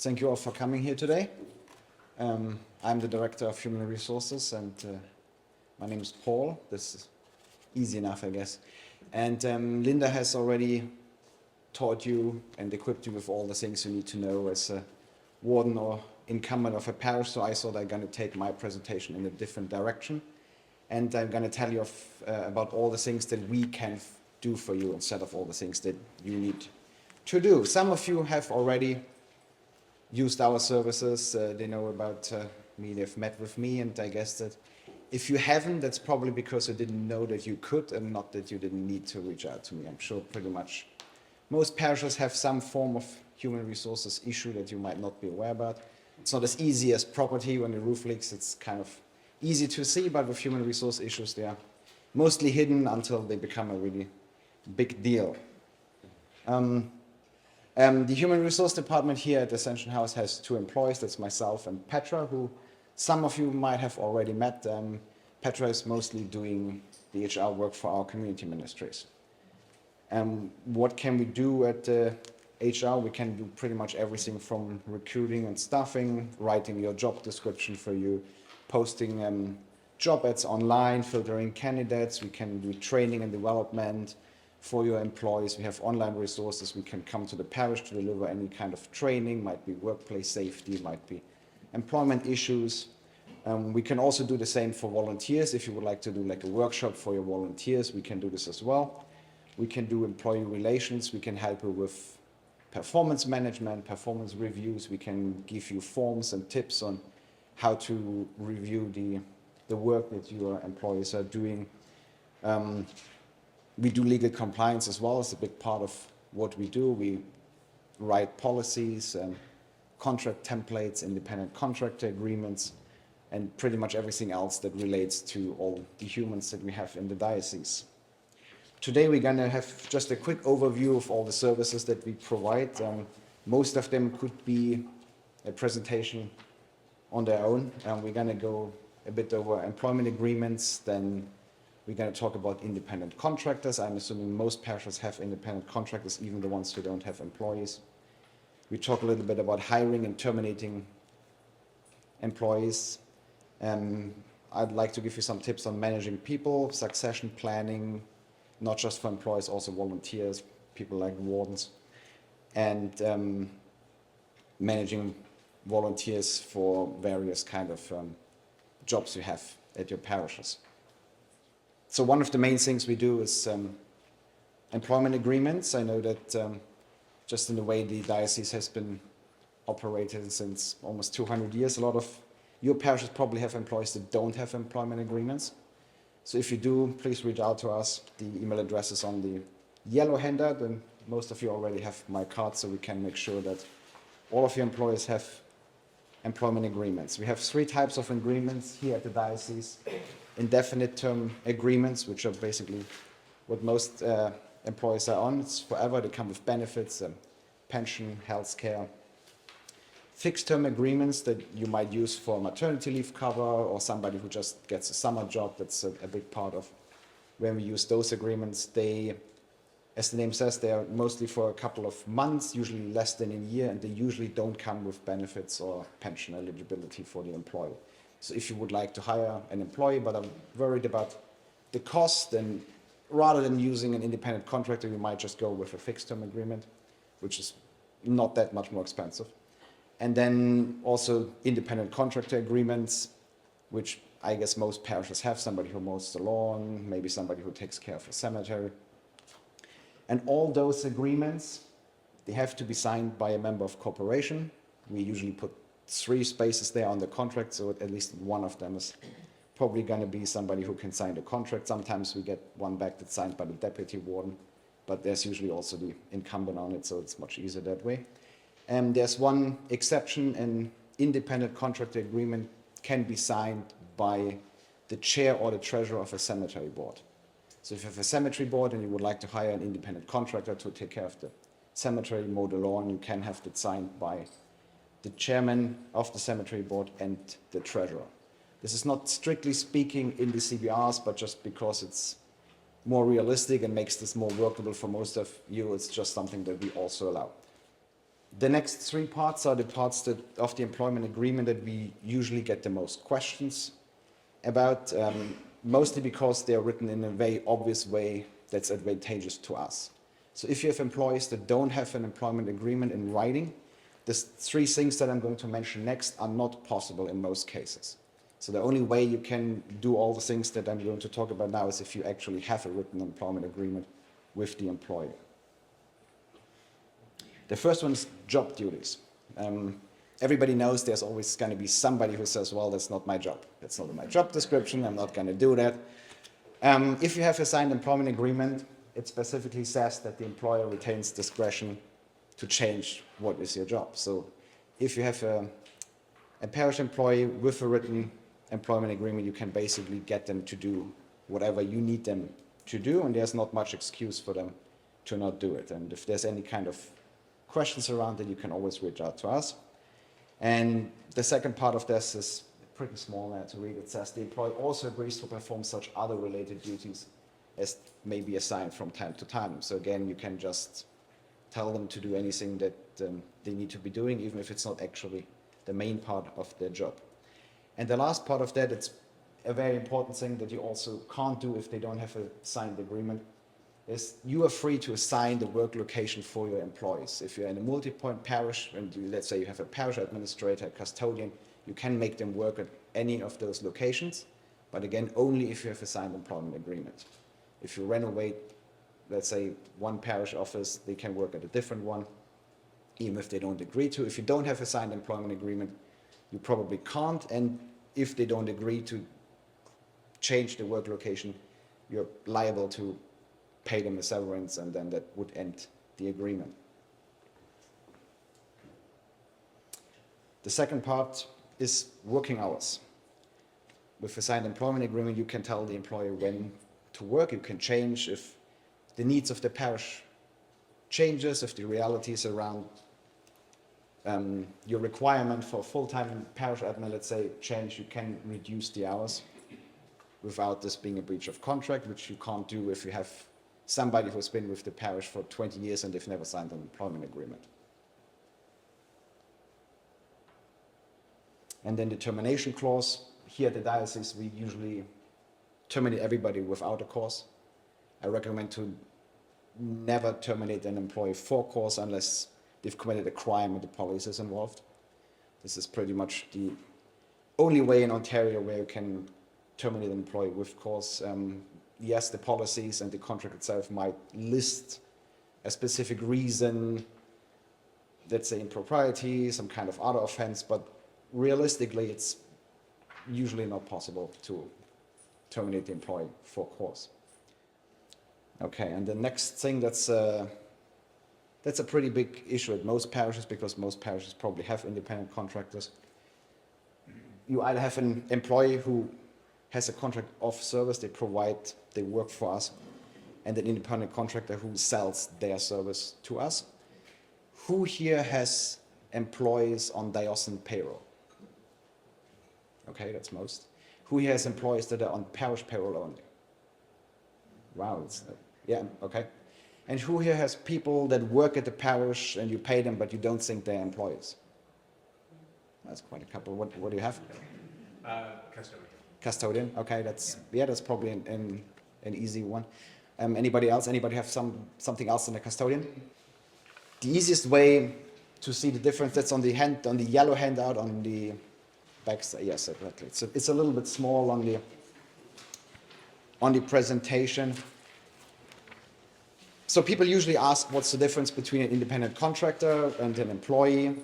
Thank you all for coming here today. I'm the Director of Human Resources, and my name is Paul. This is easy enough, I guess. And Linda has already taught you and equipped you with all the things you need to know as a warden or incumbent of a parish, so I thought I'm going to take my presentation in a different direction. And I'm going to tell you about all the things that we can do for you instead of all the things that you need to do. Some of you have already used our services, they know about me, they've met with me, and I guess that if you haven't, that's probably because you didn't know that you could and not that you didn't need to reach out to me. I'm sure pretty much most parishes have some form of human resources issue that you might not be aware about. It's not as easy as property. When the roof leaks, it's kind of easy to see, but with human resource issues, they are mostly hidden until they become a really big deal. The Human Resource Department here at Ascension House has two employees. That's myself and Petra, who some of you might have already met. Petra is mostly doing the HR work for our community ministries. What can we do at HR? We can do pretty much everything from recruiting and staffing, writing your job description for you, posting job ads online, filtering candidates. We can do training and development for your employees. We have online resources. We can come to the parish to deliver any kind of training, might be workplace safety, might be employment issues. We can also do the same for volunteers. If you would like to do like a workshop for your volunteers, we can do this as well. We can do employee relations. We can help you with performance management, performance reviews. We can give you forms and tips on how to review the work that your employees are doing. We do legal compliance as well. It's a big part of what we do. We write policies, contract templates, independent contractor agreements, and pretty much everything else that relates to all the humans that we have in the diocese. Today we're going to have just a quick overview of all the services that we provide. Most of them could be a presentation on their own. We're going to go a bit over employment agreements, then we're going to talk about independent contractors. I'm assuming most parishes have independent contractors, even the ones who don't have employees. We talk a little bit about hiring and terminating employees. I'd like to give you some tips on managing people, succession planning, not just for employees, also volunteers, people like wardens, and managing volunteers for various kind of jobs you have at your parishes. So one of the main things we do is employment agreements. I know that just in the way the diocese has been operated since almost 200 years, a lot of your parishes probably have employees that don't have employment agreements. So if you do, please reach out to us. The email address is on the yellow handout, and most of you already have my card, so we can make sure that all of your employees have employment agreements. We have three types of agreements here at the diocese. Indefinite term agreements, which are basically what most employees are on. It's forever. They come with benefits, pension, health care. Fixed term agreements that you might use for maternity leave cover or somebody who just gets a summer job. That's a big part of when we use those agreements. They, as the name says, they are mostly for a couple of months, usually less than a year, and they usually don't come with benefits or pension eligibility for the employee. So if you would like to hire an employee but are worried about the cost, then rather than using an independent contractor, you might just go with a fixed term agreement, which is not that much more expensive. And then also independent contractor agreements, which I guess most parishes have, somebody who mows the lawn, maybe somebody who takes care of a cemetery. And all those agreements, they have to be signed by a member of corporation. We usually put 3 spaces there on the contract, so at least one of them is probably going to be somebody who can sign the contract. Sometimes we get one back that's signed by the deputy warden, but there's usually also the incumbent on it, so it's much easier that way. And there's one exception: an independent contractor agreement can be signed by the chair or the treasurer of a cemetery board. So if you have a cemetery board and you would like to hire an independent contractor to take care of the cemetery, mow the lawn, you can have that signed by the chairman of the cemetery board and the treasurer. This is not strictly speaking in the CBRs, but just because it's more realistic and makes this more workable for most of you, it's just something that we also allow. The next three parts are the parts of the employment agreement that we usually get the most questions about, mostly because they are written in a very obvious way that's advantageous to us. So if you have employees that don't have an employment agreement in writing, the three things that I'm going to mention next are not possible in most cases. So the only way you can do all the things that I'm going to talk about now is if you actually have a written employment agreement with the employer. The first one is job duties. Everybody knows there's always going to be somebody who says, well, that's not my job. That's not in my job description. I'm not going to do that. If you have a signed employment agreement, it specifically says that the employer retains discretion to change what is your job. So if you have a parish employee with a written employment agreement, you can basically get them to do whatever you need them to do, and there's not much excuse for them to not do it. And if there's any kind of questions around it, you can always reach out to us. And the second part of this is pretty small now to read. It says the employee also agrees to perform such other related duties as may be assigned from time to time. So again, you can just tell them to do anything that they need to be doing, even if it's not actually the main part of their job. And the last part of that, it's a very important thing that you also can't do if they don't have a signed agreement, is you are free to assign the work location for your employees. If you're in a multi-point parish, and let's say you have a parish administrator, a custodian, you can make them work at any of those locations, but again, only if you have a signed employment agreement. If you renovate, let's say, one parish office, they can work at a different one, even if they don't agree to. If you don't have a signed employment agreement, you probably can't, and if they don't agree to change the work location, you're liable to pay them a severance, and then that would end the agreement. The second part is working hours. With a signed employment agreement, you can tell the employer when to work. You can change if the needs of the parish changes, if the realities around your requirement for full-time parish admin, let's say, change, you can reduce the hours without this being a breach of contract, which you can't do if you have somebody who's been with the parish for 20 years and they've never signed an employment agreement. And then the termination clause. Here at the diocese, we usually terminate everybody without a cause. I recommend to never terminate an employee for cause unless they've committed a crime and the police is involved. This is pretty much the only way in Ontario where you can terminate an employee with cause. Yes, the policies and the contract itself might list a specific reason, let's say impropriety, some kind of other offense, but realistically it's usually not possible to terminate the employee for cause. Okay, and the next thing that's a pretty big issue at most parishes, because most parishes probably have independent contractors. You either have an employee who has a contract of service, they work for us, and an independent contractor who sells their service to us. Who here has employees on diocesan payroll? Okay, that's most. Who here has employees that are on parish payroll only? Wow, yeah, okay. And who here has people that work at the parish and you pay them, but you don't think they're employees? That's quite a couple. What do you have? Custodian. Custodian. Okay, that's probably an easy one. Anybody else? Anybody have something else than a custodian? The easiest way to see the difference, that's on the yellow handout on the back side. Yes, exactly. It's a little bit small on the presentation. So people usually ask what's the difference between an independent contractor and an employee.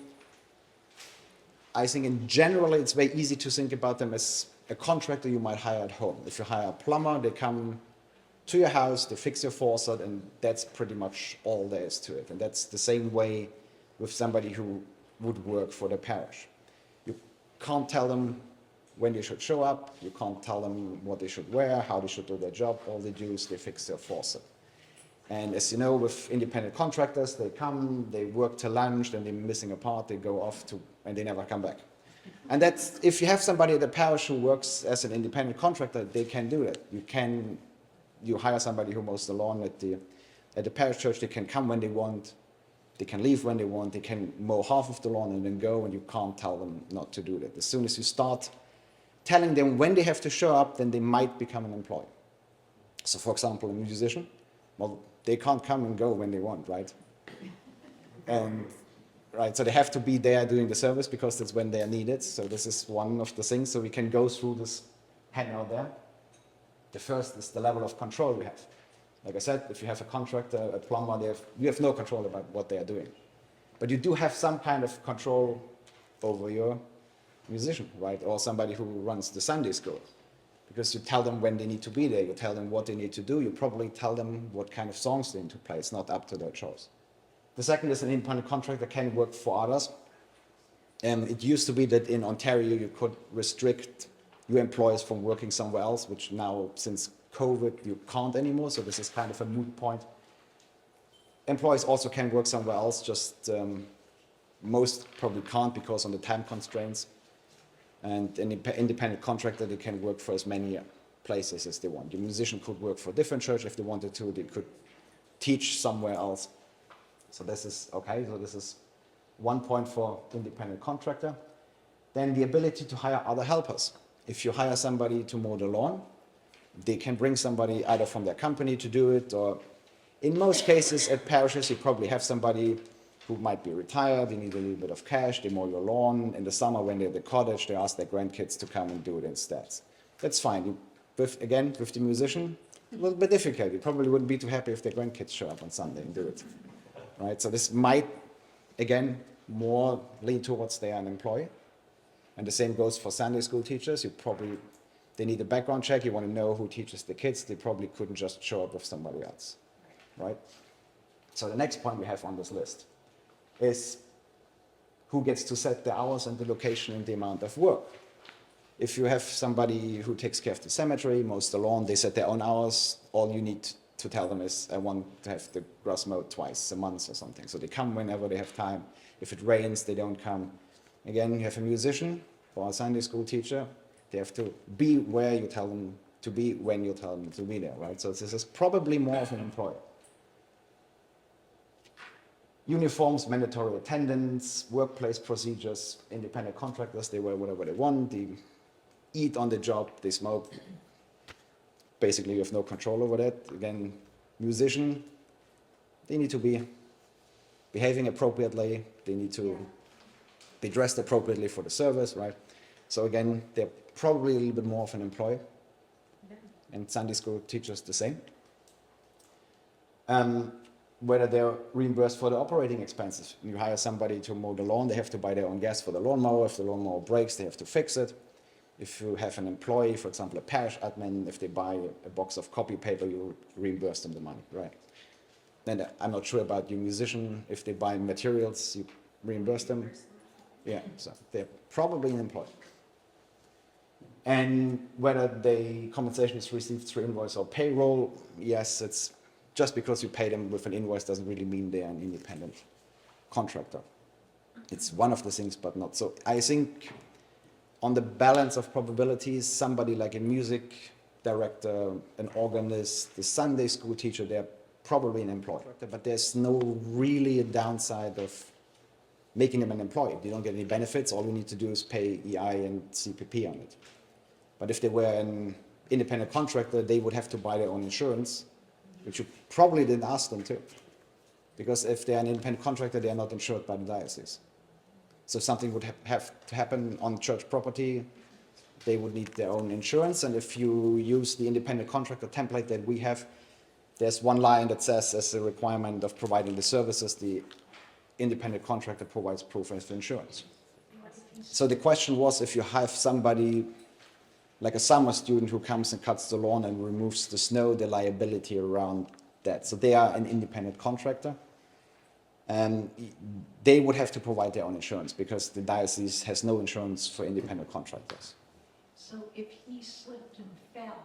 I think in general it's very easy to think about them as a contractor you might hire at home. If you hire a plumber, they come to your house, they fix your faucet, and that's pretty much all there is to it. And that's the same way with somebody who would work for the parish. You can't tell them when they should show up, you can't tell them what they should wear, how they should do their job. All they do is they fix their faucet. And as you know, with independent contractors, they come, they work till lunch, then they're missing a part, they go off and they never come back. And that's, if you have somebody at the parish who works as an independent contractor, they can do that. You hire somebody who mows the lawn at the parish church, they can come when they want, They can leave when they want, they can mow half of the lawn and then go, and you can't tell them not to do that. As soon as you start telling them when they have to show up, then they might become an employee. So for example, a musician, well, they can't come and go when they want, right? And right, so they have to be there doing the service because that's when they are needed. So this is one of the things. So we can go through this handout there. The first is the level of control we have. Like I said, if you have a contractor, a plumber, you have no control about what they are doing. But you do have some kind of control over your musician, right? Or somebody who runs the Sunday school. Because you tell them when they need to be there, you tell them what they need to do, you probably tell them what kind of songs they need to play. It's not up to their choice. The second is an independent contractor can work for others. It used to be that in Ontario you could restrict your employees from working somewhere else, which now, since COVID, you can't anymore, so this is kind of a moot point. Employees also can work somewhere else, just most probably can't because on the time constraints. And an independent contractor, they can work for as many places as they want. Your musician could work for a different church if they wanted to, they could teach somewhere else. So this is okay, so this is one point for independent contractor. Then the ability to hire other helpers. If you hire somebody to mow the lawn, they can bring somebody either from their company to do it, or in most cases at parishes you probably have somebody who might be retired, they need a little bit of cash, they mow your lawn. In the summer when they're at the cottage, they ask their grandkids to come and do it instead. That's fine. Again, with the musician, a little bit difficult. You probably wouldn't be too happy if their grandkids show up on Sunday and do it. Right? So this might, again, more lean towards they are an employee. And the same goes for Sunday school teachers. They need a background check. You want to know who teaches the kids. They probably couldn't just show up with somebody else, right? So the next point we have on this list is who gets to set the hours and the location and the amount of work. If you have somebody who takes care of the cemetery, mows the lawn, they set their own hours, all you need to tell them is, I want to have the grass mowed twice a month or something. So they come whenever they have time. If it rains, they don't come. Again, you have a musician or a Sunday school teacher. They have to be where you tell them to be when you tell them to be there, right? So this is probably more of an employer. Uniforms, mandatory attendance, workplace procedures, independent contractors, they wear whatever they want, they eat on the job, they smoke. Basically, you have no control over that. Again, musician, they need to be behaving appropriately, they need to be dressed appropriately for the service, right? So again, they're probably a little bit more of an employee. And Sunday school teachers the same. Whether they're reimbursed for the operating expenses. You hire somebody to mow the lawn, they have to buy their own gas for the lawnmower. If the lawnmower breaks, they have to fix it. If you have an employee, for example, a parish admin, if they buy a box of copy paper, you reimburse them the money, right? Then I'm not sure about your musician. If they buy materials, you reimburse them. Yeah, so they're probably an employee. And whether the compensation is received through invoice or payroll, yes, it's just because you pay them with an invoice doesn't really mean they're an independent contractor. It's one of the things, but not. So I think on the balance of probabilities, somebody like a music director, an organist, the Sunday school teacher, they're probably an employee. But there's no really a downside of making them an employee. They don't get any benefits. All you need to do is pay EI and CPP on it. But if they were an independent contractor, they would have to buy their own insurance, which you probably didn't ask them to. Because if they're an independent contractor, they are not insured by the diocese. So if something would have to happen on church property, they would need their own insurance. And if you use the independent contractor template that we have, there's one line that says, as a requirement of providing the services, the independent contractor provides proof of insurance. So the question was, if you have somebody like a summer student who comes and cuts the lawn and removes the snow, the liability around that. So they are an independent contractor. And they would have to provide their own insurance because the diocese has no insurance for independent contractors. So if he slipped and fell?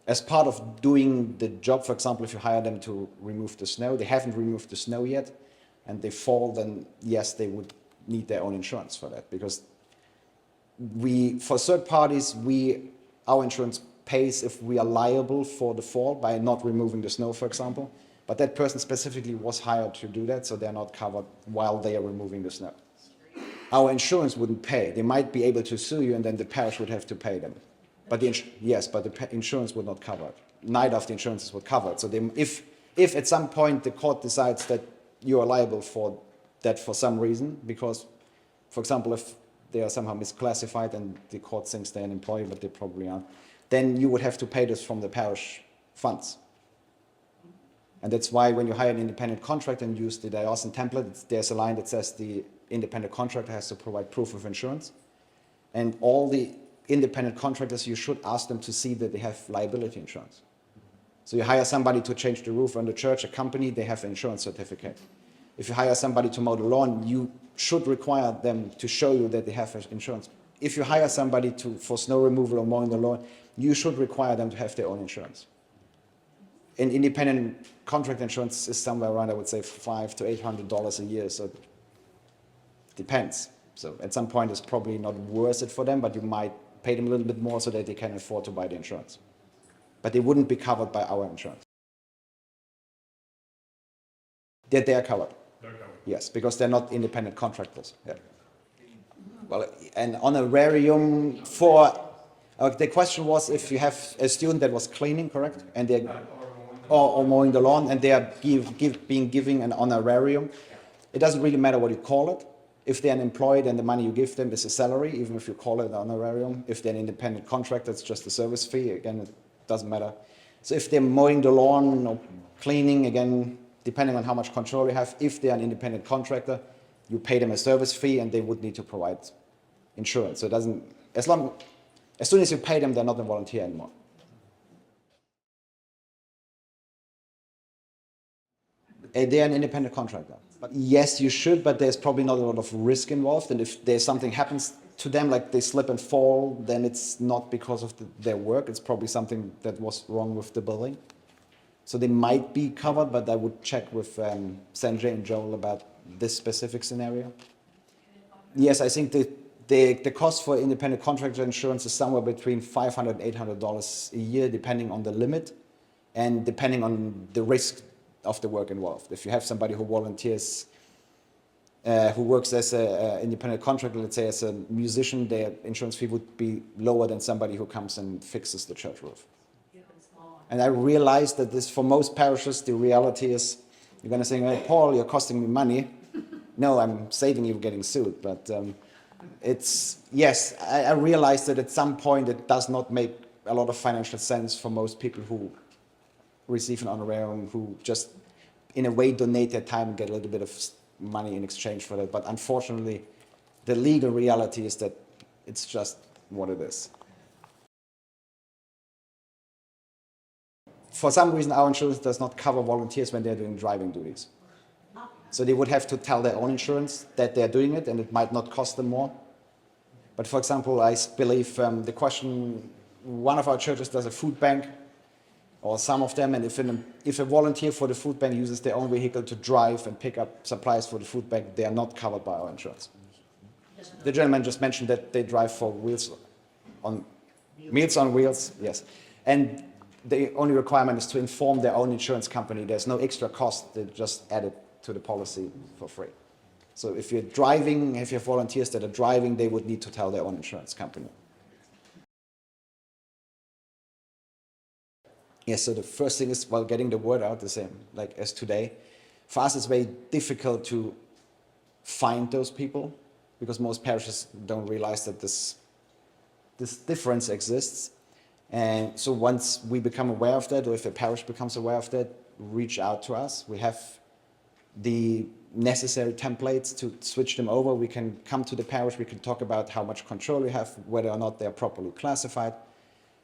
As part of doing the job, for example, if you hire them to remove the snow, they haven't removed the snow yet, and they fall, then yes, they would need their own insurance for that. Because for third parties, our insurance pays if we are liable for the fall by not removing the snow, for example. But that person specifically was hired to do that, so they're not covered while they are removing the snow. Our insurance wouldn't pay. They might be able to sue you, and then the parish would have to pay them. But yes, but the insurance would not cover it. Neither of the insurances would cover it. So if at some point the court decides that you are liable for that for some reason, because, for example, if they are somehow misclassified and the court thinks they're an employee, but they probably aren't, then you would have to pay this from the parish funds. And that's why when you hire an independent contractor and use the diocesan template, there's a line that says the independent contractor has to provide proof of insurance. And all the independent contractors, you should ask them to see that they have liability insurance. So you hire somebody to change the roof on the church, a company, they have an insurance certificate. If you hire somebody to mow the lawn, you should require them to show you that they have insurance. If you hire somebody for snow removal or mowing the lawn, you should require them to have their own insurance. And independent contract insurance is somewhere around, I would say, $500 to $800 a year. So it depends. So at some point, it's probably not worth it for them, but you might pay them a little bit more so that they can afford to buy the insurance. But they wouldn't be covered by our insurance. They are covered. They're covered. Yes, because they're not independent contractors. Yeah. Well, an honorarium for the question was if you have a student that was cleaning, correct, and they or mowing the lawn, and they are being given an honorarium. It doesn't really matter what you call it. If they're unemployed and the money you give them is a salary, even if you call it an honorarium. If they're an independent contractor, it's just a service fee. Again, it doesn't matter. So if they're mowing the lawn or cleaning, again, depending on how much control you have, if they're an independent contractor, you pay them a service fee and they would need to provide insurance. So it doesn't, as soon as you pay them, they're not a volunteer anymore. They're an independent contractor. But yes, you should, but there's probably not a lot of risk involved. And if there's something happens to them, like they slip and fall, then it's not because of their work. It's probably something that was wrong with the building. So they might be covered, but I would check with Sanjay and Joel about this specific scenario. Yes, I think the cost for independent contractor insurance is somewhere between $500 and $800 a year, depending on the limit and depending on the risk of the work involved. If you have somebody who volunteers, who works as an independent contractor, let's say as a musician, their insurance fee would be lower than somebody who comes and fixes the church roof. And I realized that this, for most parishes, the reality is, you're going to say, hey, Paul, you're costing me money. No, I'm saving you getting sued. But yes, I realized that at some point it does not make a lot of financial sense for most people who receive an honorarium, who just in a way donate their time and get a little bit of money in exchange for that. But unfortunately, the legal reality is that it's just what it is. For some reason, our insurance does not cover volunteers when they're doing driving duties. So they would have to tell their own insurance that they're doing it, and it might not cost them more. But for example, I believe the question, one of our churches does a food bank, or some of them, and if a volunteer for the food bank uses their own vehicle to drive and pick up supplies for the food bank, they are not covered by our insurance. The gentleman just mentioned that they drive for Meals on Wheels, yes. And the only requirement is to inform their own insurance company. There's no extra cost, they just add it to the policy for free. So if you're driving, if you have volunteers that are driving, they would need to tell their own insurance company. Yes, so the first thing is, well, getting the word out, the same like as today. For us, it's very difficult to find those people because most parishes don't realize that this difference exists. And so once we become aware of that, or if a parish becomes aware of that, reach out to us. We have the necessary templates to switch them over. We can come to the parish, we can talk about how much control you have, whether or not they're properly classified.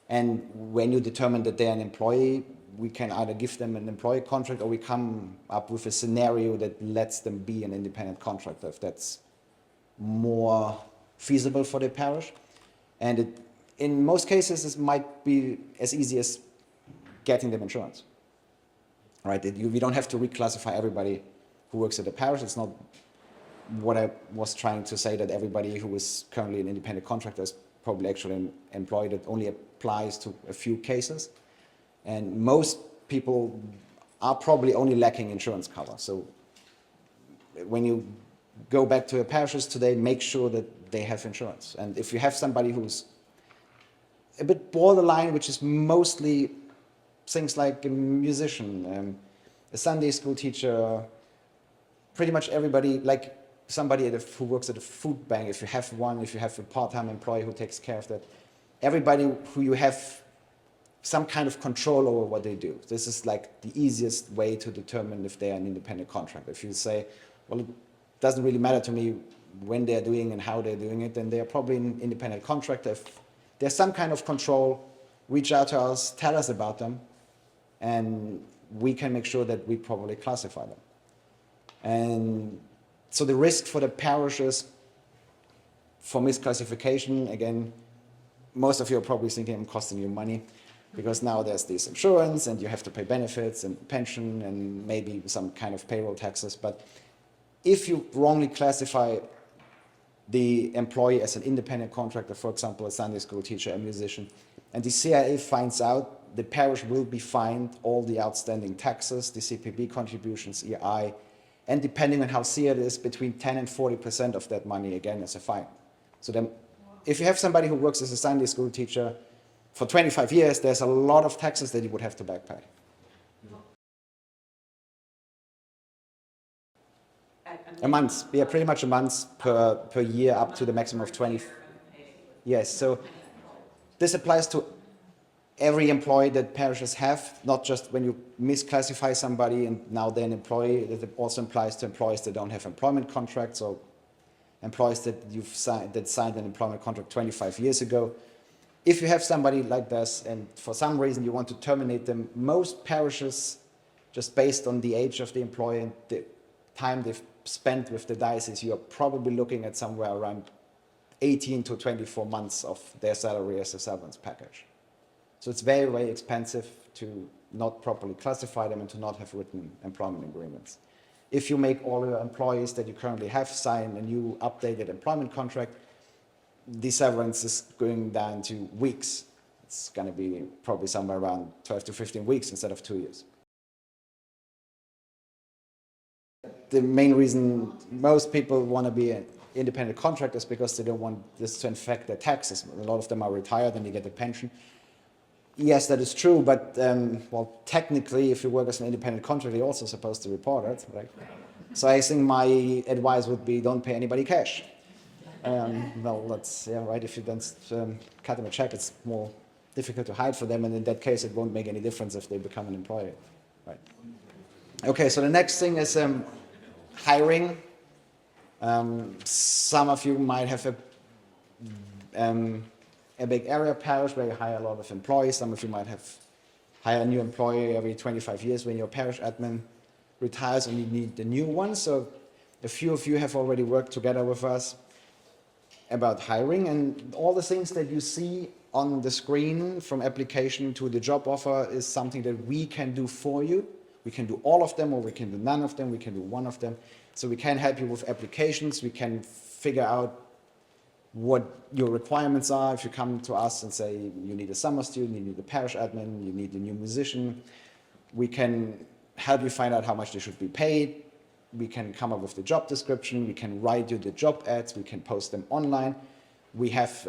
And when you determine that they're an employee, we can either give them an employee contract or we come up with a scenario that lets them be an independent contractor if that's more feasible for the parish. And in most cases, it might be as easy as getting them insurance. Right? We don't have to reclassify everybody who works at the parish. It's not what I was trying to say, that everybody who is currently an independent contractor is probably actually employed. It only applies to a few cases. And most people are probably only lacking insurance cover. So when you go back to your parishes today, make sure that they have insurance. And if you have somebody who's a bit borderline, which is mostly things like a musician, a Sunday school teacher, pretty much everybody, like somebody who works at a food bank, if you have one, if you have a part-time employee who takes care of that, everybody who you have some kind of control over what they do. This is like the easiest way to determine if they are an independent contractor. If you say, well, it doesn't really matter to me when they're doing and how they're doing it, then they're probably an independent contractor. If there's some kind of control, reach out to us, tell us about them, and we can make sure that we properly classify them. And so the risk for the parishes for misclassification, again, most of you are probably thinking I'm costing you money, because now there's this insurance and you have to pay benefits and pension and maybe some kind of payroll taxes. But if you wrongly classify the employee as an independent contractor, for example, a Sunday school teacher, a musician, and the CIA finds out, the parish will be fined all the outstanding taxes, the CPB contributions, EI, and depending on how severe it is, between 10 and 40% of that money, again, as a fine. So then, if you have somebody who works as a Sunday school teacher for 25 years, there's a lot of taxes that you would have to back pay. A month, yeah, pretty much a month per year, up to the maximum of 20. Yes, so this applies to every employee that parishes have, not just when you misclassify somebody and now they're an employee. It also applies to employees that don't have employment contracts, or employees that signed an employment contract 25 years ago. If you have somebody like this and for some reason you want to terminate them, most parishes, just based on the age of the employee and the time they've spent with the diocese, you're probably looking at somewhere around 18 to 24 months of their salary as a severance package. So it's very, very expensive to not properly classify them and to not have written employment agreements. If you make all your employees that you currently have sign a new updated employment contract, the severance is going down to weeks. It's going to be probably somewhere around 12 to 15 weeks instead of 2 years. The main reason most people want to be an independent contractor is because they don't want this to affect their taxes. A lot of them are retired and they get a pension. Yes, that is true, but well, technically, if you work as an independent contractor, you're also supposed to report it, right? So I think my advice would be, don't pay anybody cash. Well, that's, yeah, right, if you don't cut them a check, it's more difficult to hide for them, and in that case, it won't make any difference if they become an employee, right? Okay, so the next thing is hiring. Some of you might have a big area parish where you hire a lot of employees. Some of you might hire a new employee every 25 years when your parish admin retires and you need a new one. So a few of you have already worked together with us about hiring, and all the things that you see on the screen from application to the job offer is something that we can do for you. We can do all of them, or we can do none of them, we can do one of them. So we can help you with applications, we can figure out what your requirements are. If you come to us and say you need a summer student, you need a parish admin, you need a new musician, we can help you find out how much they should be paid. We can come up with the job description, we can write you the job ads, we can post them online. We have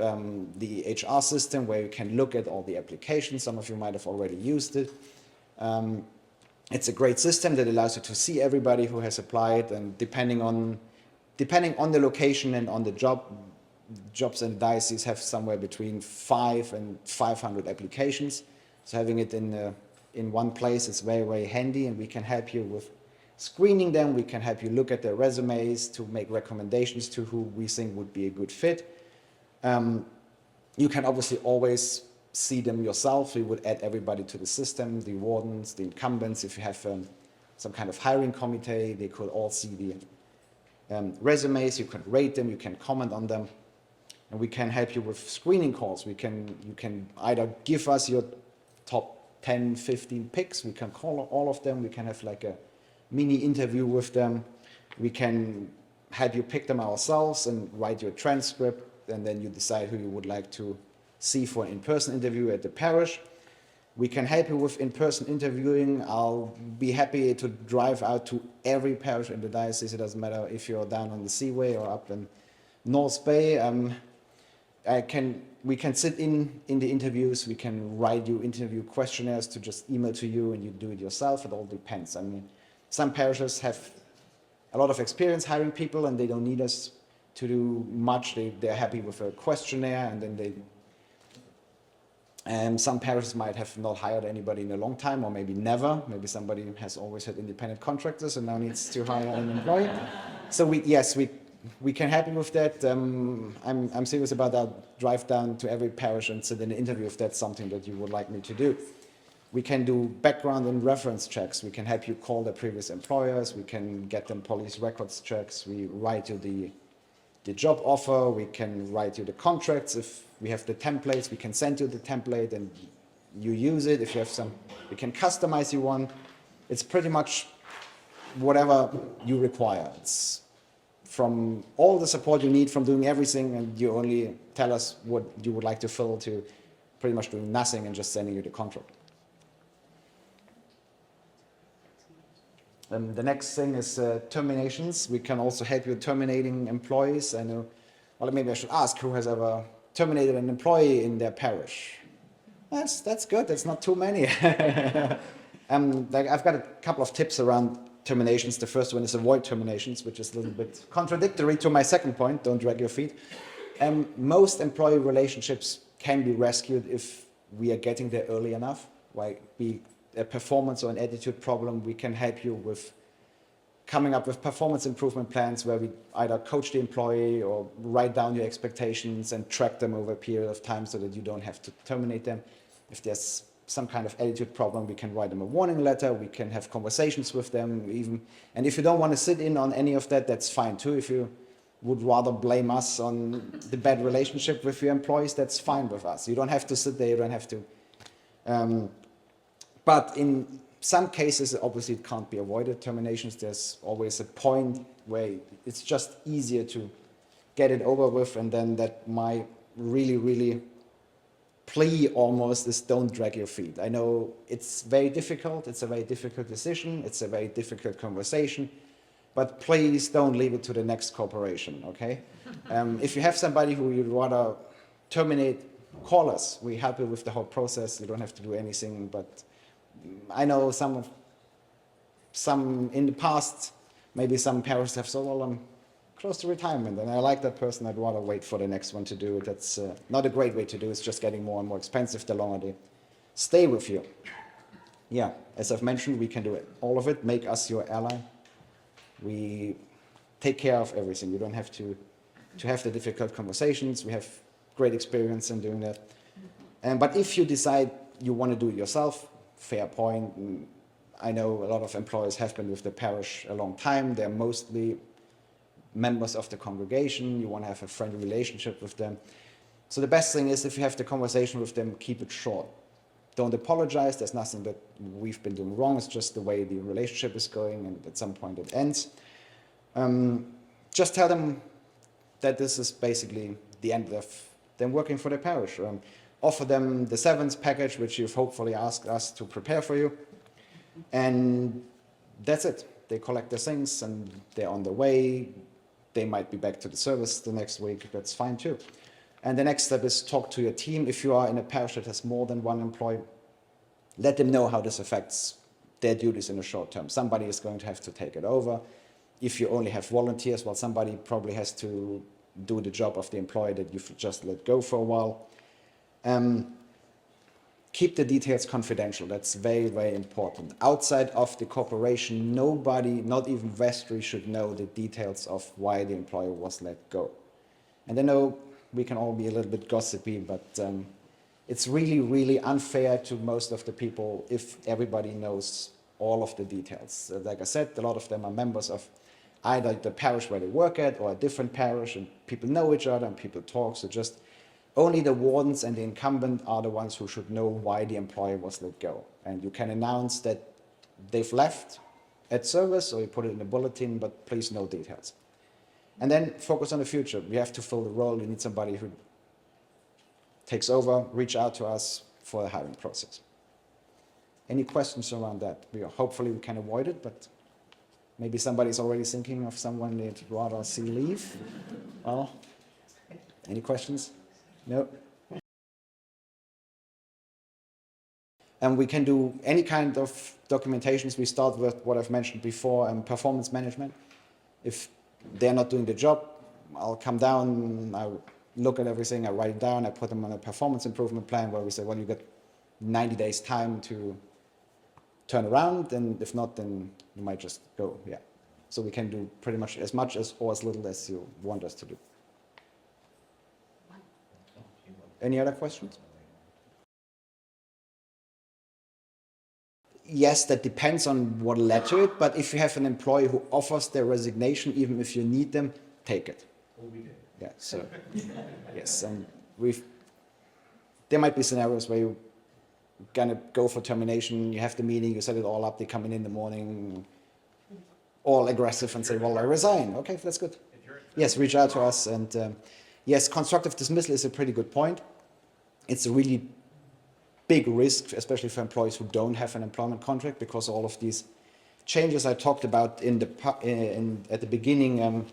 the HR system where you can look at all the applications. Some of you might have already used it. It's a great system that allows you to see everybody who has applied, and depending on the location and on the jobs and diocese have somewhere between 5 and 500 applications. So having it in one place is very, very handy, and we can help you with screening them. We can help you look at their resumes to make recommendations to who we think would be a good fit. You can obviously always see them yourself. We would add everybody to the system, the wardens, the incumbents. If you have some kind of hiring committee, they could all see the resumes. You can rate them, you can comment on them, and we can help you with screening calls. You can either give us your top 10, 15 picks. We can call all of them. We can have like a mini interview with them. We can help you pick them ourselves and write your transcript, and then you decide who you would like to see for an in-person interview at the parish. We can help you with in-person interviewing. I'll be happy to drive out to every parish in the diocese. It doesn't matter if you're down on the Seaway or up in North Bay. We can sit in the interviews. We can write you interview questionnaires to just email to you, and you do it yourself. It all depends. I mean, some parishes have a lot of experience hiring people, and they don't need us to do much. They're happy with a questionnaire, and then they. Some parishes might have not hired anybody in a long time, or maybe never. Maybe somebody has always had independent contractors and now needs to hire an employee. So we can help you with that. I'm serious about that. Drive down to every parish and sit in an interview if that's something that you would like me to do. We can do background and reference checks. We can help you call their previous employers. We can get them police records checks. We write you the job offer. We can write you the contracts. If we have the templates, we can send you the template and you use it. If you have some, we can customize you one. It's pretty much whatever you require. It's from all the support you need, from doing everything, and you only tell us what you would like to fill, to pretty much doing nothing and just sending you the contract. The next thing is terminations. We can also help you terminating employees. I know, well, maybe I should ask who has ever terminated an employee in their parish. That's good. That's not too many. I've got a couple of tips around terminations. The first one is avoid terminations, which is a little bit contradictory to my second point. Don't drag your feet. Most employee relationships can be rescued if we are getting there early enough. Like be a performance or an attitude problem, we can help you with coming up with performance improvement plans where we either coach the employee or write down your expectations and track them over a period of time so that you don't have to terminate them. If there's some kind of attitude problem, we can write them a warning letter, we can have conversations with them even. And if you don't want to sit in on any of that, that's fine too. If you would rather blame us on the bad relationship with your employees, that's fine with us. You don't have to sit there, you don't have to. But in some cases, obviously it can't be avoided, terminations. There's always a point where it's just easier to get it over with, and then that my really plea almost is don't drag your feet. I know it's very difficult, it's a very difficult decision, it's a very difficult conversation, but please don't leave it to the next corporation, okay? If you have somebody who you'd rather terminate, call us. We help you with the whole process. You don't have to do anything, but I know some in the past, maybe some parishes have said, well, I'm close to retirement and I like that person, I'd rather wait for the next one to do it. That's not a great way to do it. It's just getting more and more expensive the longer they stay with you. Yeah, as I've mentioned, we can do it. All of it, make us your ally. We take care of everything. You don't have to have the difficult conversations. We have great experience in doing that. But if you decide you want to do it yourself, fair point. I know a lot of employees have been with the parish a long time. They're mostly members of the congregation. You want to have a friendly relationship with them. So the best thing is if you have the conversation with them, keep it short. Don't apologize. There's nothing that we've been doing wrong. It's just the way the relationship is going, and at some point it ends. Just tell them that this is basically the end of them working for the parish. Offer them the severance package, which you've hopefully asked us to prepare for you. And that's it. They collect their things and they're on their way. They might be back to the service the next week. That's fine too. And the next step is talk to your team. If you are in a parish that has more than one employee, let them know how this affects their duties in the short term. Somebody is going to have to take it over. If you only have volunteers, well, somebody probably has to do the job of the employee that you've just let go for a while. Keep the details confidential. That's very important. Outside of the corporation, nobody, not even vestry, should know the details of why the employee was let go. And I know we can all be a little bit gossipy, but it's really unfair to most of the people if everybody knows all of the details. Like I said, a lot of them are members of either the parish where they work at or a different parish, and people know each other and people talk. So just only the wardens and the incumbent are the ones who should know why the employee was let go. And you can announce that they've left at service, or you put it in a bulletin, but please no details. And then focus on the future. We have to fill the role. You need somebody who takes over, reach out to us for the hiring process. Any questions around that? Hopefully we can avoid it, but maybe somebody's already thinking of someone they'd rather see leave. Well, any questions? No? And we can do any kind of documentations. We start with what I've mentioned before, performance management. If they're not doing the job, I'll come down, I look at everything, I write it down, I put them on a performance improvement plan where we say, well, you get 90 days time to turn around, and if not, then you might just go, yeah. So we can do pretty much as or as little as you want us to do. Any other questions? Yes, that depends on what led to it, but if you have an employee who offers their resignation, even if you need them, take it. Well, we did. Yeah, so, yes, and there might be scenarios where you're gonna go for termination, you have the meeting, you set it all up, they come in the morning, all aggressive and say, well, I resign. Okay, that's good. Yes, reach out to us, and yes, constructive dismissal is a pretty good point. It's a really big risk, especially for employees who don't have an employment contract, because all of these changes I talked about at the beginning,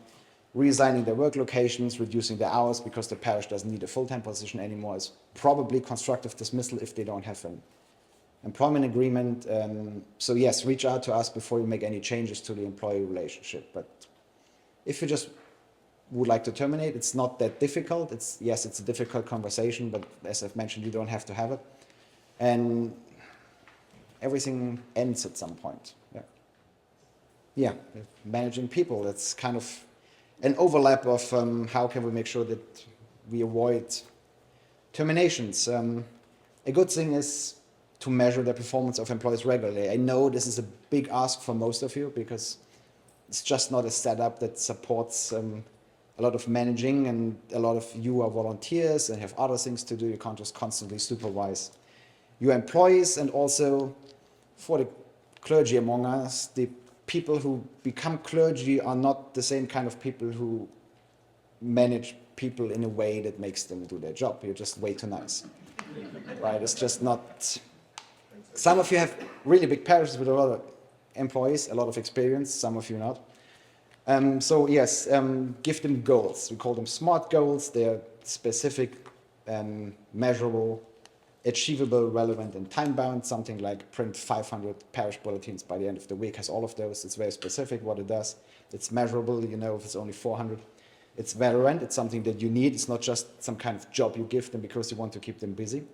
reassigning their work locations, reducing the hours because the parish doesn't need a full-time position anymore, is probably constructive dismissal if they don't have an employment agreement. So yes, reach out to us before you make any changes to the employee relationship. But if you just would like to terminate, it's not that difficult. It's a difficult conversation, but as I've mentioned, you don't have to have it. And everything ends at some point. Yeah, managing people, that's kind of an overlap of how can we make sure that we avoid terminations. A good thing is to measure the performance of employees regularly. I know this is a big ask for most of you, because it's just not a setup that supports a lot of managing, and a lot of you are volunteers and have other things to do. You can't just constantly supervise your employees. And also for the clergy among us, the people who become clergy are not the same kind of people who manage people in a way that makes them do their job. You're just way too nice, right? It's just not. Some of you have really big parishes with a lot of employees, a lot of experience, some of you not. So yes, give them goals. We call them SMART goals. They're specific, measurable, achievable, relevant, and time-bound. Something like print 500 parish bulletins by the end of the week has all of those. It's very specific what it does. It's measurable, you know, if it's only 400. It's relevant, it's something that you need. It's not just some kind of job you give them because you want to keep them busy.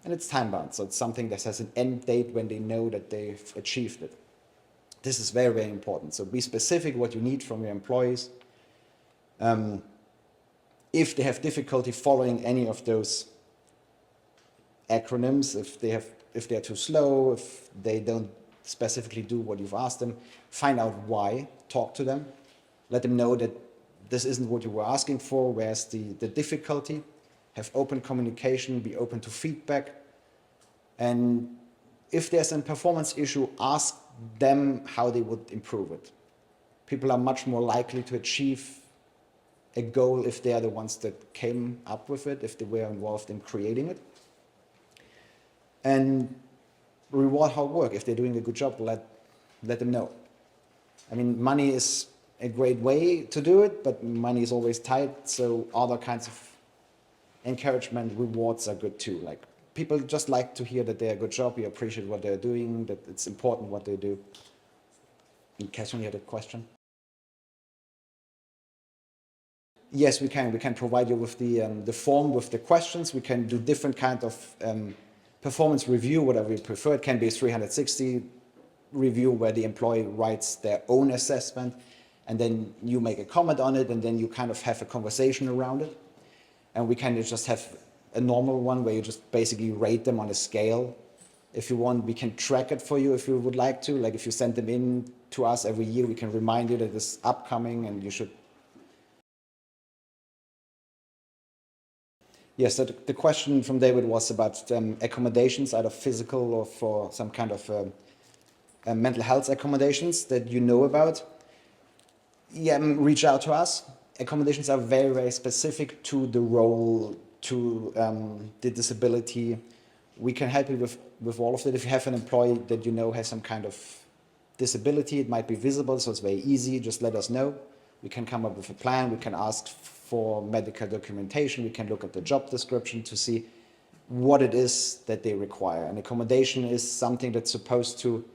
And it's time-bound, so it's something that has an end date when they know that they've achieved it. This is very, very important. So be specific what you need from your employees. If they have difficulty following any of those acronyms, if they're too slow, if they don't specifically do what you've asked them, find out why, talk to them, let them know that this isn't what you were asking for, where's the difficulty, have open communication, be open to feedback, and if there's a performance issue, ask them how they would improve it. People are much more likely to achieve a goal if they are the ones that came up with it, if they were involved in creating it. And reward hard work. If they're doing a good job, let them know. I mean, money is a great way to do it, but money is always tight, so other kinds of encouragement, rewards are good too. Like, people just like to hear that they're a good job, we appreciate what they're doing, that it's important what they do. And Catherine, you had a question? Yes, we can. We can provide you with the form with the questions. We can do different kind of performance review, whatever you prefer. It can be a 360 review where the employee writes their own assessment, and then you make a comment on it, and then you kind of have a conversation around it. And we can just have a normal one where you just basically rate them on a scale. If you want, we can track it for you if you would like to. Like if you send them in to us every year, we can remind you that it's upcoming and you should. Yes, so the question from David was about accommodations, either physical or for some kind of mental health accommodations that you know about. Yeah, reach out to us. Accommodations are very, very specific to the role, to the disability. we can help you with all of that. If you have an employee that you know has some kind of disability, it might be visible, so it's very easy. Just let us know. We can come up with a plan. We can ask for medical documentation. We can look at the job description to see what it is that they require. And accommodation is something that's supposed to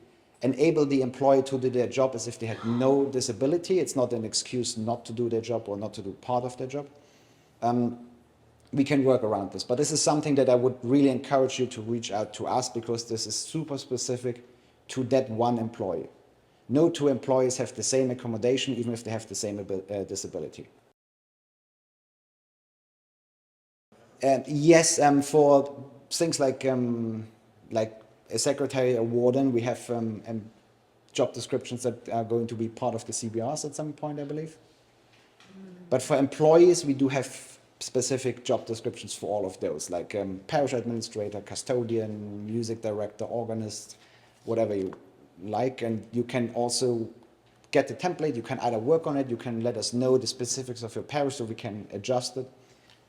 enable the employee to do their job as if they had no disability. It's not an excuse not to do their job or not to do part of their job. We can work around this. But this is something that I would really encourage you to reach out to us, because this is super specific to that one employee. No two employees have the same accommodation, even if they have the same disability. Yes, for things like a secretary, a warden, we have job descriptions that are going to be part of the CBRs at some point, I believe. But for employees, we do have specific job descriptions for all of those, like parish administrator, custodian, music director, organist, whatever you like. And you can also get the template. You can either work on it, you can let us know the specifics of your parish so we can adjust it.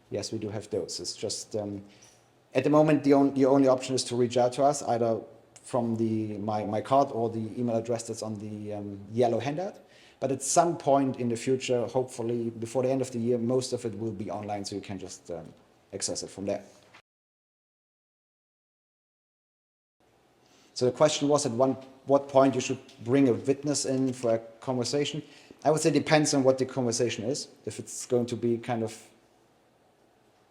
Yes, we do have those. It's just at the moment the only option is to reach out to us either from my card or the email address that's on the yellow handout. But at some point in the future, hopefully before the end of the year, most of it will be online, so you can just access it from there. So the question was, at what point you should bring a witness in for a conversation. I would say it depends on what the conversation is. If it's going to be kind of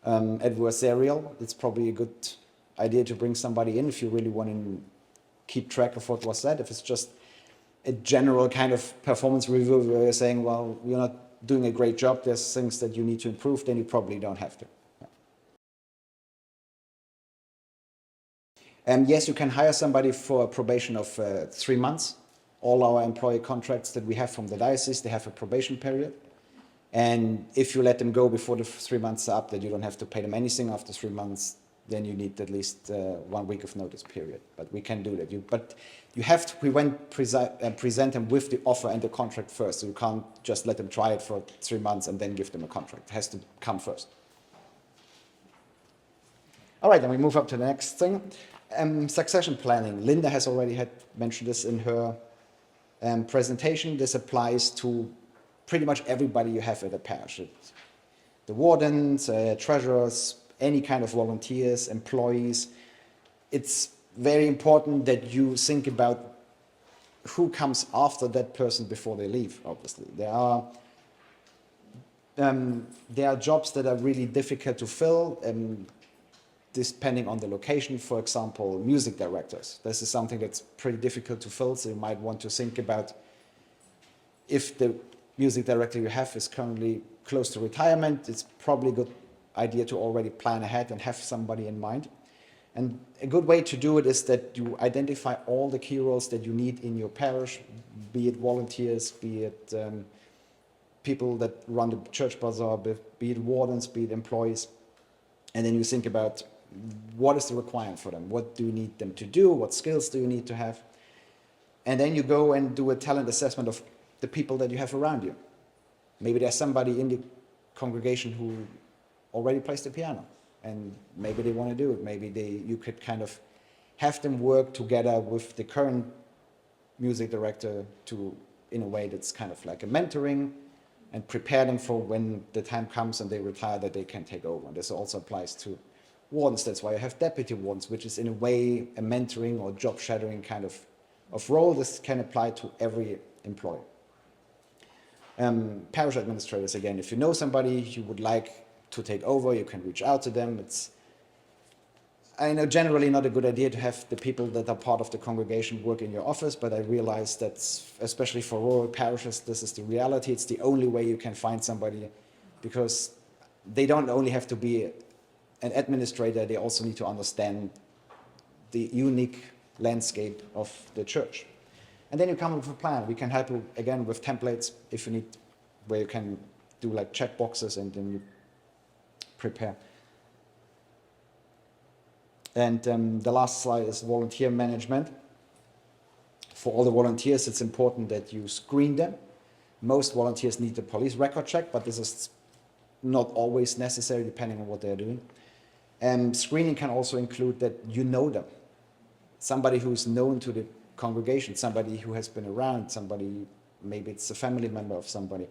adversarial, it's probably a good idea to bring somebody in if you really want to keep track of what was said. If it's just a general kind of performance review where you're saying, well, you're not doing a great job, there's things that you need to improve, then you probably don't have to. Yes, you can hire somebody for a probation of 3 months. All our employee contracts that we have from the diocese, they have a probation period. And if you let them go before the 3 months are up, that you don't have to pay them anything. After 3 months, then you need at least 1 week of notice period. But we can do that. But you have to present them with the offer and the contract first. So you can't just let them try it for 3 months and then give them a contract. It has to come first. All right, then we move up to the next thing. Succession planning. Linda has already mentioned this in her presentation. This applies to pretty much everybody you have at a parish. The wardens, treasurers, any kind of volunteers, employees. It's very important that you think about who comes after that person before they leave, obviously. There are jobs that are really difficult to fill, depending on the location. For example, music directors. This is something that's pretty difficult to fill, so you might want to think about if the music director you have is currently close to retirement, it's probably a good idea to already plan ahead and have somebody in mind. And a good way to do it is that you identify all the key roles that you need in your parish, be it volunteers, be it people that run the church bazaar, be it wardens, be it employees. And then you think about what is the requirement for them? What do you need them to do? What skills do you need to have? And then you go and do a talent assessment of the people that you have around you. Maybe there's somebody in the congregation who already plays the piano, and maybe they want to do it. Maybe you could kind of have them work together with the current music director in a way that's kind of like a mentoring, and prepare them for when the time comes and they retire that they can take over. And this also applies to wardens. That's why I have deputy wardens, which is in a way a mentoring or job shadowing kind of role. This can apply to every employee. Parish administrators, again, if you know somebody you would like to take over, you can reach out to them. It's, I know, generally not a good idea to have the people that are part of the congregation work in your office, but I realize that, especially for rural parishes, this is the reality. It's the only way you can find somebody, because they don't only have to be an administrator, they also need to understand the unique landscape of the church. And then you come up with a plan. We can help you, again, with templates if you need, where you can do like check boxes and then you prepare. And the last slide is volunteer management. For all the volunteers, it's important that you screen them. Most volunteers need a police record check, but this is not always necessary depending on what they're doing. Screening can also include that you know them. Somebody who's known to the congregation, somebody who has been around, somebody, maybe it's a family member of somebody.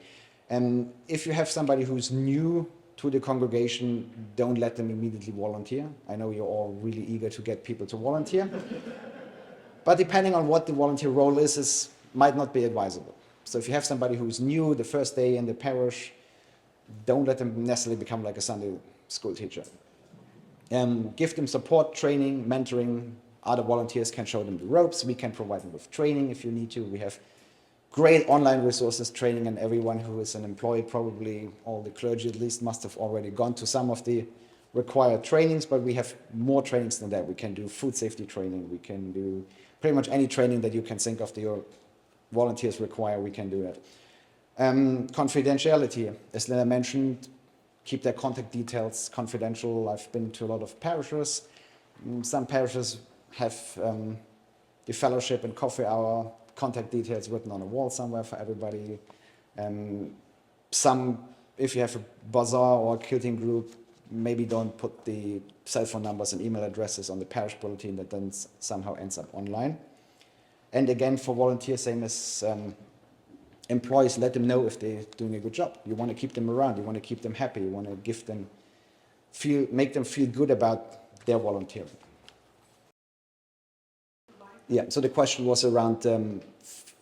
And if you have somebody who's new to the congregation, don't let them immediately volunteer. I know you're all really eager to get people to volunteer. But depending on what the volunteer role is might not be advisable. So if you have somebody who's new, the first day in the parish, don't let them necessarily become like a Sunday school teacher. Give them support, training, mentoring. Other volunteers can show them the ropes. We can provide them with training if you need to. We have great online resources, training, and everyone who is an employee, probably all the clergy at least, must have already gone to some of the required trainings, but we have more trainings than that. We can do food safety training. We can do pretty much any training that you can think of that your volunteers require, we can do that. Confidentiality, as Lena mentioned, keep their contact details confidential. I've been to a lot of parishes. Some parishes have the fellowship and coffee hour contact details written on a wall somewhere for everybody. Some, if you have a bazaar or a quilting group, maybe don't put the cell phone numbers and email addresses on the parish bulletin that then somehow ends up online. And again, for volunteers, same as employees, let them know if they're doing a good job. You want to keep them around, you want to keep them happy, you want to give them make them feel good about their volunteering. Yeah, so the question was around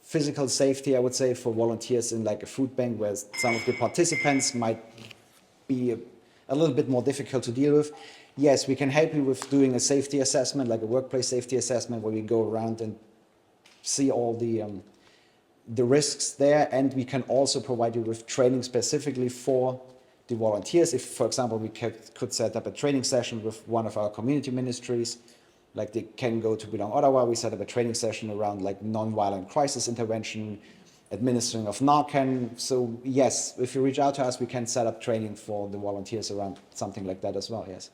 physical safety, I would say, for volunteers in like a food bank, where some of the participants might be a little bit more difficult to deal with. Yes, we can help you with doing a safety assessment, like a workplace safety assessment, where we go around and see all the risks there, and we can also provide you with training specifically for the volunteers. If, for example, we could set up a training session with one of our community ministries, like they can go to Belong Ottawa, we set up a training session around like non-violent crisis intervention, administering of Narcan. So yes, if you reach out to us, we can set up training for the volunteers around something like that as well, yes.